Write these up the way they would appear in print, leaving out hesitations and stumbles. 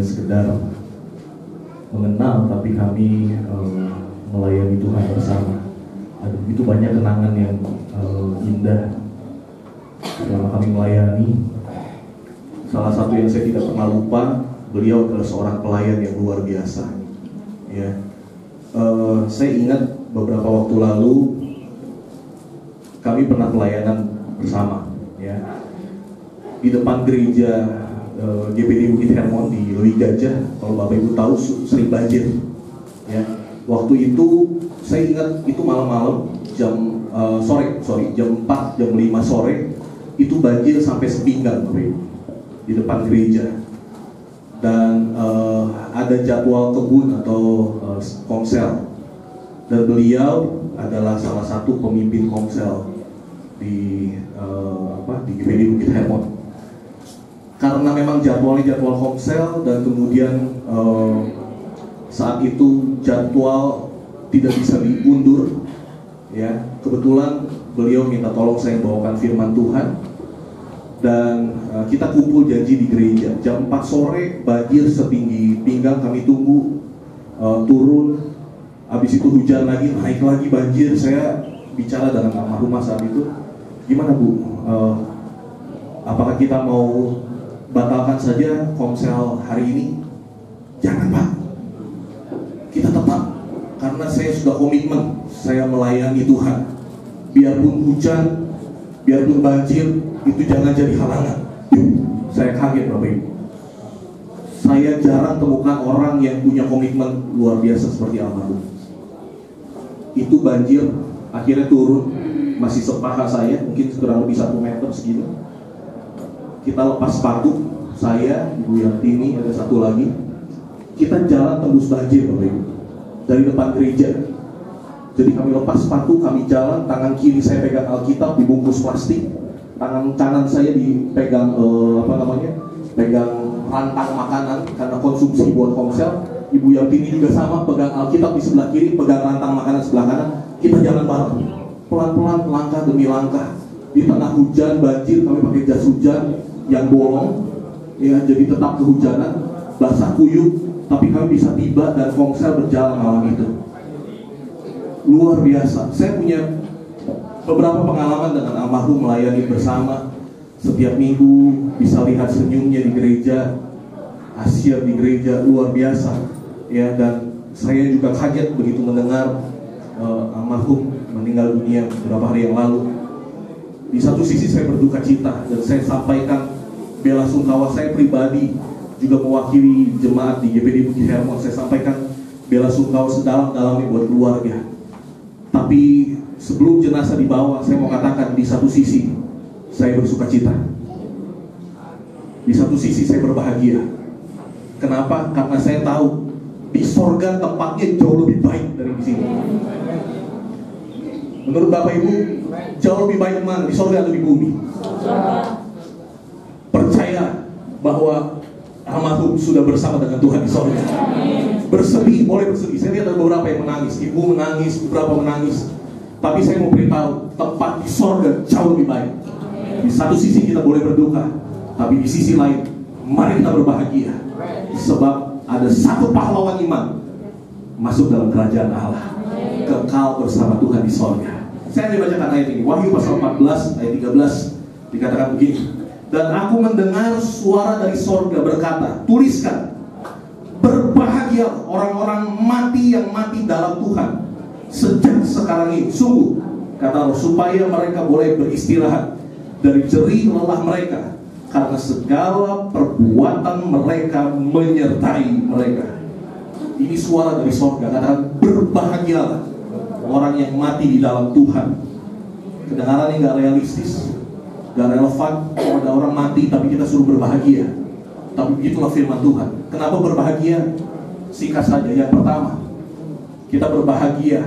sekedar mengenal, tapi kami melayani Tuhan bersama. Ada begitu banyak kenangan yang indah selama kami melayani. Salah satu yang saya tidak pernah lupa, beliau adalah seorang pelayan yang luar biasa. Ya, saya ingat beberapa waktu lalu kami pernah pelayanan bersama. Ya, di depan gereja GPD Bukit Hermon di Lewi Gajah, kalau Bapak Ibu tahu sering banjir. Ya, waktu itu saya ingat itu malam-malam jam jam 4, jam 5 sore itu banjir sampai sepinggang Bapak Ibu di depan gereja. Dan ada jadwal kebun atau komsel, dan beliau adalah salah satu pemimpin komsel di GPD Bukit Hermon. Karena memang jadwalnya jadwal komsel, dan kemudian saat itu jadwal tidak bisa diundur, ya. Kebetulan beliau minta tolong saya bawakan firman Tuhan, dan kita kumpul janji di gereja. Jam 4 sore banjir setinggi pinggang, kami tunggu turun. Habis itu hujan lagi, naik lagi banjir. Saya bicara dengan almarhumah saat itu, gimana Bu? Apakah kita mau batalkan saja komsel hari ini? Jangan Pak, kita tetap, karena saya sudah komitmen, saya melayani Tuhan. Biarpun hujan, biarpun banjir, itu jangan jadi halangan. Saya kaget Bapak Ibu. Saya jarang temukan orang yang punya komitmen luar biasa seperti almarhum. Itu banjir, akhirnya turun, masih sepaha saya, mungkin kurang lebih 1 meter segitu. Kita lepas sepatu, saya, Ibu Yantini, ada satu lagi. Kita jalan tembus banjir Bapak Ibu, dari depan gereja. Jadi kami lepas sepatu, kami jalan, tangan kiri saya pegang Alkitab dibungkus plastik, tangan kanan saya dipegang pegang rantang makanan karena konsumsi buat komsel. Ibu Yantini juga sama, pegang Alkitab di sebelah kiri, pegang rantang makanan sebelah kanan. Kita jalan bareng, pelan-pelan, langkah demi langkah. Di tengah hujan, banjir, kami pakai jas hujan yang bolong, ya, jadi tetap kehujanan, basah kuyup, tapi kami bisa tiba dan komsel berjalan malam itu. Luar biasa. Saya punya beberapa pengalaman dengan almarhum melayani bersama. Setiap minggu bisa lihat senyumnya di gereja, asyik di gereja, luar biasa. Ya, dan saya juga kaget begitu mendengar almarhum meninggal dunia beberapa hari yang lalu. Di satu sisi saya berduka cita, dan saya sampaikan bela sungkawa saya pribadi, juga mewakili jemaat di GPD Bukit Hermon. Saya sampaikan bela sungkawa sedalam-dalamnya buat keluarga. Tapi sebelum jenazah dibawa, saya mau katakan di satu sisi saya bersuka cita, di satu sisi saya berbahagia. Kenapa? Karena saya tahu di sorga tempatnya jauh lebih baik dari di sini. Menurut Bapak Ibu, jauh lebih baik mana? Di sorga atau di bumi? Percaya bahwa almarhum sudah bersama dengan Tuhan di sorga. Bersedih, boleh bersedih. Saya lihat ada beberapa yang menangis, ibu menangis, beberapa menangis. Tapi saya mau beritahu, tempat di sorga jauh lebih baik. Di satu sisi kita boleh berduka, tapi di sisi lain, mari kita berbahagia. Sebab ada satu pahlawan iman masuk dalam kerajaan Allah, kekal bersama Tuhan di sorga. Saya akan bacakan ayat ini, Wahyu pasal 14 ayat 13, dikatakan begini. Dan aku mendengar suara dari sorga berkata, tuliskan, berbahagia orang-orang mati yang mati dalam Tuhan sejak sekarang ini. Sungguh, kata Allah, supaya mereka boleh beristirahat dari jerih lelah mereka, karena segala perbuatan mereka menyertai mereka. Ini suara dari sorga, katakan, berbahagialah orang yang mati di dalam Tuhan. Kedengarannya gak realistis, gak relevan. Kalau ada orang mati tapi kita suruh berbahagia, tapi begitulah firman Tuhan. Kenapa berbahagia? Singkat saja. Yang pertama, kita berbahagia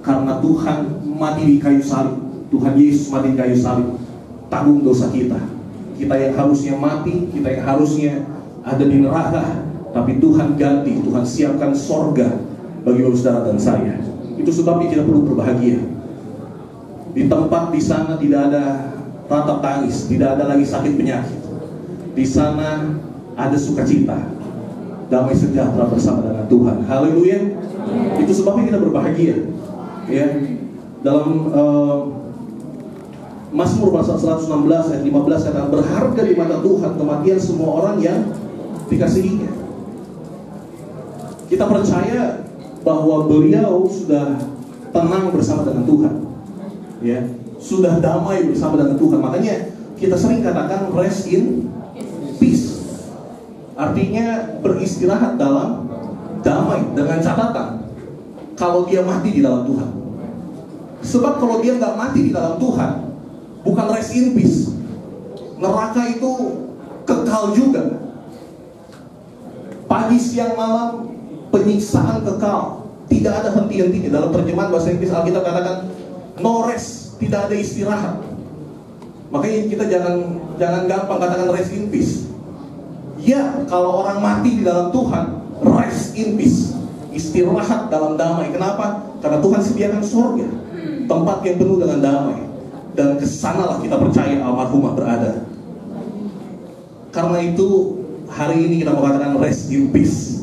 karena Tuhan mati di kayu salib. Tuhan Yesus mati di kayu salib, tanggung dosa kita. Kita yang harusnya mati, kita yang harusnya ada di neraka, tapi Tuhan ganti, Tuhan siapkan sorga bagi saudara dan saya. Itu sebabnya kita perlu berbahagia. Di tempat di sana tidak ada ratap tangis, tidak ada lagi sakit penyakit. Di sana ada sukacita. damai sejahtera bersama dengan Tuhan. Haleluya. Itu sebabnya kita berbahagia. Ya. Dalam Mazmur pasal 116 ayat 15 kata, berharga di mata Tuhan kematian semua orang yang dikasihinya. Kita percaya bahwa beliau sudah tenang bersama dengan Tuhan, ya, sudah damai bersama dengan Tuhan. Makanya kita sering katakan rest in peace, artinya beristirahat dalam damai, dengan catatan kalau dia mati di dalam Tuhan. Sebab kalau dia nggak mati di dalam Tuhan, bukan rest in peace, neraka itu kekal juga. Pagi siang malam penyiksaan kekal, tidak ada henti-hentinya. Dalam terjemahan bahasa Inggris Alkitab katakan no rest, tidak ada istirahat. Makanya kita jangan gampang katakan rest in peace. Ya, kalau orang mati di dalam Tuhan, rest in peace, istirahat dalam damai. Kenapa? Karena Tuhan sediakan surga, tempat yang penuh dengan damai. Dan kesanalah kita percaya almarhumah berada. Karena itu hari ini kita mau katakan rest in peace.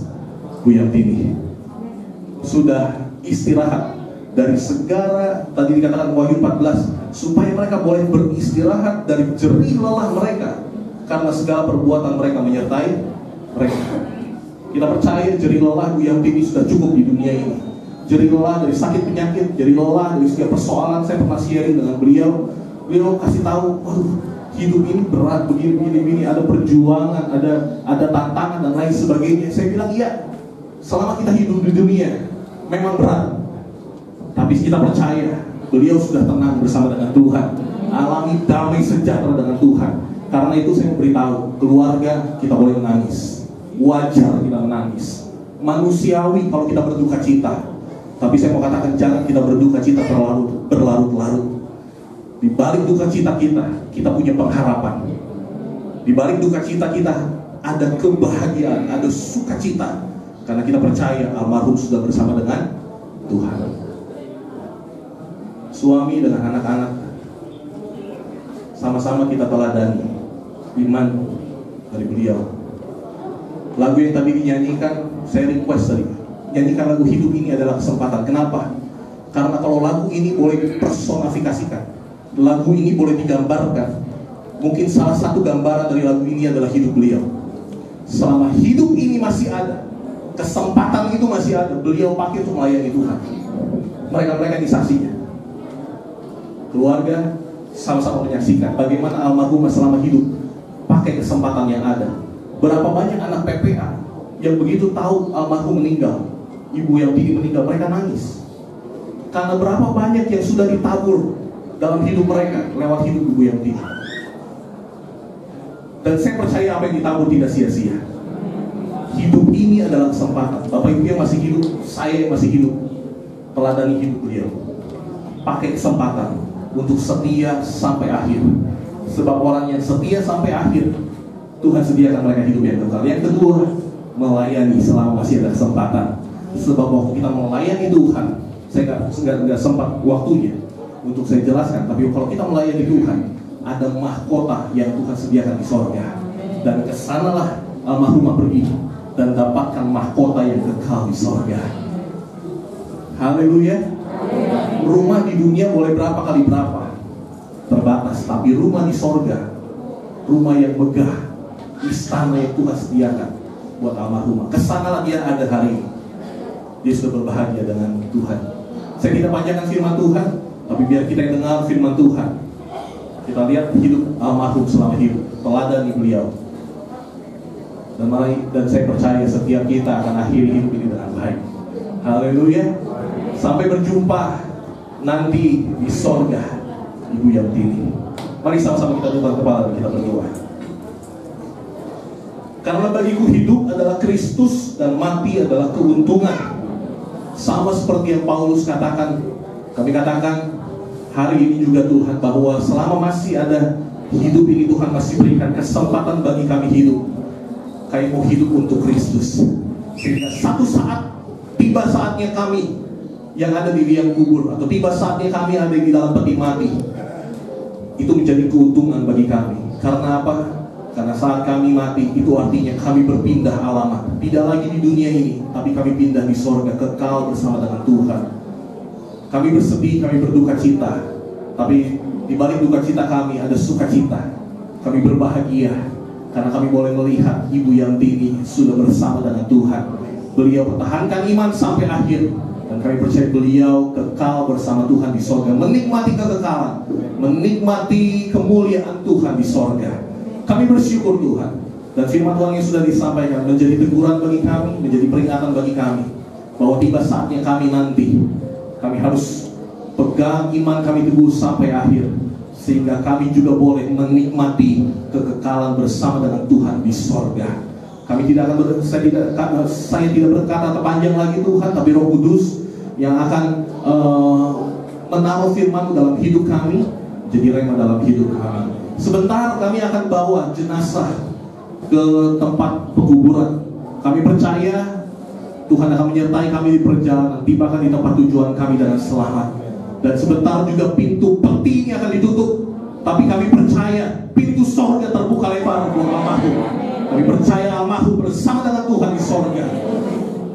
Bu Yantini sudah istirahat dari segala, tadi dikatakan Wahyu 14, supaya mereka boleh beristirahat dari jerih lelah mereka, karena segala perbuatan mereka menyertai mereka. Kita percaya jerih lelah Bu Yantini sudah cukup di dunia ini. Jerih lelah dari sakit penyakit, jerih lelah dari setiap persoalan. Saya pernah sharing dengan beliau kasih tahu, waduh, hidup ini berat, begini, ada perjuangan, ada tantangan dan lain sebagainya. Saya bilang, iya, selama kita hidup di dunia memang berat, tapi kita percaya beliau sudah tenang bersama dengan Tuhan, alami damai sejahtera dengan Tuhan. Karena itu saya memberitahu keluarga, kita boleh menangis, wajar kita menangis, manusiawi kalau kita berduka cita. Tapi saya mau katakan, jangan kita berduka cita berlarut-larut. Di balik duka cita kita punya pengharapan. Di balik duka cita kita ada kebahagiaan, ada sukacita, karena kita percaya almarhum sudah bersama dengan Tuhan. Suami dengan anak-anak, sama-sama kita teladani iman dari beliau. Lagu yang tadi dinyanyikan, saya request tadi, nyanyikan lagu Hidup Ini Adalah Kesempatan. Kenapa? Karena kalau lagu ini boleh personifikasikan, lagu ini boleh digambarkan, mungkin salah satu gambaran dari lagu ini adalah hidup beliau. Selama hidup ini masih ada, kesempatan itu masih ada, beliau pakai untuk melayani Tuhan. Mereka ini saksinya. Keluarga sama-sama menyaksikan bagaimana almarhumah selama hidup pakai kesempatan yang ada. Berapa banyak anak PPA yang begitu tahu almarhum meninggal, ibu yang meninggal, mereka nangis. Karena berapa banyak yang sudah ditabur dalam hidup mereka lewat hidup ibu yang Dan saya percaya apa yang ditabur tidak sia-sia. Hidup ini adalah kesempatan. Bapak ibu yang masih hidup, saya yang masih hidup, teladani hidup beliau. Pakai kesempatan untuk setia sampai akhir. Sebab orang yang setia sampai akhir, Tuhan sediakan mereka hidup yang kekal. Yang kedua, melayani selama masih ada kesempatan. Sebab waktu kita melayani Tuhan, saya nggak sempat waktunya untuk saya jelaskan. Tapi kalau kita melayani Tuhan, ada mahkota yang Tuhan sediakan di sorga. Dan kesanalah almarhumah pergi dan dapatkan mahkota yang kekal di sorga. Haleluya. Rumah di dunia boleh berapa kali berapa, terbatas. Tapi rumah di sorga, rumah yang megah, istana yang Tuhan sediakan buat almarhumah. Kesanalah dia ada hari ini. Dia sudah berbahagia dengan Tuhan. Saya tidak panjangkan firman Tuhan, tapi biar kita yang dengar firman Tuhan, kita lihat hidup almarhum selama hidup, teladani beliau. Dan saya percaya setiap kita akan akhiri hidup ini dengan baik. Haleluya. Sampai berjumpa nanti di sorga, Ibu Yantini. Mari sama-sama kita tundukkan kepala dan kita berdoa. Karena bagiku hidup adalah Kristus dan mati adalah keuntungan. Sama seperti yang Paulus katakan, kami katakan hari ini juga Tuhan, bahwa selama masih ada hidup ini, Tuhan masih berikan kesempatan bagi kami hidup. Kami mau hidup untuk Kristus. Sehingga satu saat, tiba saatnya kami yang ada di liang kubur, atau tiba saatnya kami ada di dalam peti mati, itu menjadi keuntungan bagi kami. Karena apa? Karena saat kami mati, itu artinya kami berpindah alamat. Tidak lagi di dunia ini, tapi kami pindah di sorga, kekal bersama dengan Tuhan. Kami bersedih, kami berduka cita, tapi di balik duka cita kami ada sukacita. Kami berbahagia karena kami boleh melihat Ibu Yanti ini sudah bersama dengan Tuhan. Beliau pertahankan iman sampai akhir, dan kami percaya beliau kekal bersama Tuhan di sorga, menikmati kekekalan, menikmati kemuliaan Tuhan di sorga. Kami bersyukur Tuhan, dan firman Tuhan yang sudah disampaikan menjadi teguran bagi kami, menjadi peringatan bagi kami, bahwa tiba saatnya kami nanti, kami harus pegang iman kami teguh sampai akhir, sehingga kami juga boleh menikmati kekekalan bersama dengan Tuhan di sorga. Kami tidak akan saya tidak berkata terpanjang lagi Tuhan, tapi Roh Kudus yang akan menaruh firman dalam hidup kami, jadi rema dalam hidup kami. Sebentar kami akan bawa jenazah ke tempat pekuburan. Kami percaya Tuhan akan menyertai kami di perjalanan, tibakan di tempat tujuan kami dengan selamat. Dan sebentar juga pintu peti ini akan ditutup, tapi kami percaya pintu sorga terbuka lebar buat almarhum. Kami percaya almarhum bersama dengan Tuhan di sorga.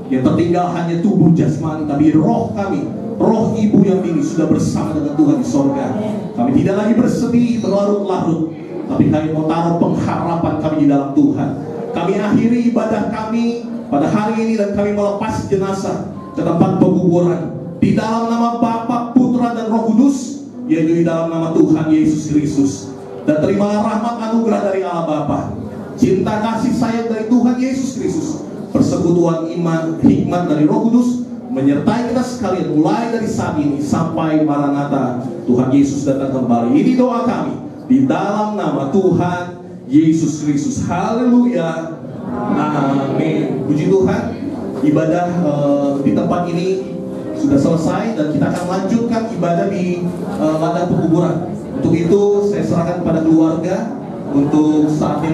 Yang tertinggal hanya tubuh jasmani, tapi roh kami, roh Ibu yang ini sudah bersama dengan Tuhan di sorga. Kami tidak lagi bersedih berlarut-larut, tapi kami mau taruh pengharapan kami di dalam Tuhan. Kami akhiri ibadah kami pada hari ini, dan kami melepas jenazah ke tempat pekuburan di dalam nama Bapa, Putra, dan Roh Kudus, yaitu di dalam nama Tuhan Yesus Kristus. Dan terimalah rahmat anugerah dari Allah Bapa, cinta kasih sayang dari Tuhan Yesus Kristus, persekutuan iman hikmat dari Roh Kudus menyertai kita sekalian mulai dari saat ini sampai Maranatha Tuhan Yesus datang kembali. Ini doa kami di dalam nama Tuhan Yesus Kristus. Haleluya, amin. Puji Tuhan, ibadah di tempat ini sudah selesai, dan kita akan lanjutkan ibadah di ladang pekuburan. Untuk itu saya serahkan kepada keluarga untuk saatnya